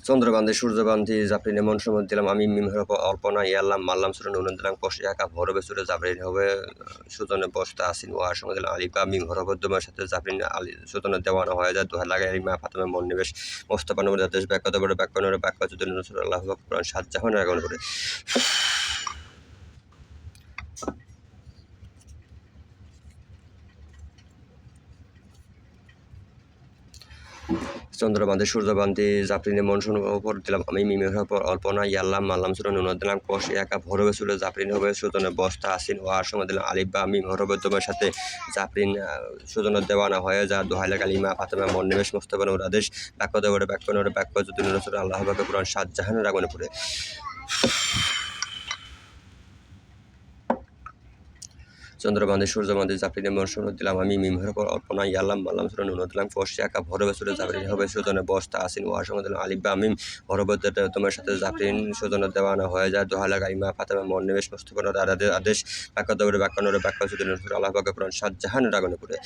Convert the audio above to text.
চন্দ্রকান্তি সূর্যকান্তি জাফরিনে মন সময় দিলাম আমি মিমের অল্পনা ইয়াল্লাম মাল্লাম সুরে নুন দিলাম কষে একা ভরবে সুরে জাফরিন হবে সুতনে বস্তা আসিন ওয়ার সঙ্গে দিলাম আলিপা মিম হরবদ্দমের সাথে জাফরিন আলী সুতনে দেওয়ানো হয়ে যায় দোহা লাগে আলিমা ফাতেমা মন নিবেশ মোস্তফা নবর দেশ ব্যাখ্যা বড় ব্যাখ্যা নরে ব্যাখ্যা যদি নসুর আল্লাহ কোরআন শাহজাহান রাগন করে চন্দ্রকান্তি সূর্যকান্তি জাফরিনে মন ওপর দিলাম আমি মিমের ওপর অল্পনা ইয়াল্লাম মাল্লাম সুরে নুন দিলাম কষে একা ভরবে সুরে জাফরিন হবে সুতনে বস্তা আসিন ওয়ার সময় দিলাম আলিফা মিম হরবদ্দমের সাথে জাফরিন সুজনের দেওয়ানা হয়ে যা দোহাইলা কালিমা ফাতেমা মন নিবেশ মোস্তফা নবর আদেশ ব্যাখ্যা দেবরে ব্যাখ্যা নরে ব্যাখ্যা যদি নসুর আল্লাহ কোরআন শাহজাহানের আগুনে পড়ে চন্দ্রকান্তি সূর্যকান্তি জাফরিনে মন দিলাম আমি মিমের ওপর অল্পনা ইয়াল্লাম মাল্লাম সুরে নুন দিলাম কষে একা ভরবে সুরে জাফরিন হবে সুজনে বস্তা আসিন ওয়ার সময় দিলাম আলিফা মিম হরবদ্দমের সাথে জাফরিন সুজনের দেওয়ানা হয়ে যায় দোহাইলা কালিমা ফাতেমা মন নিবেশ মোস্তফা নবর আদেশ ব্যাখ্যা দেবরে ব্যাখ্যা নরে ব্যাখ্যা যদি নসুর আল্লাহ কোরআন শাহজাহানের আগুনে পড়ে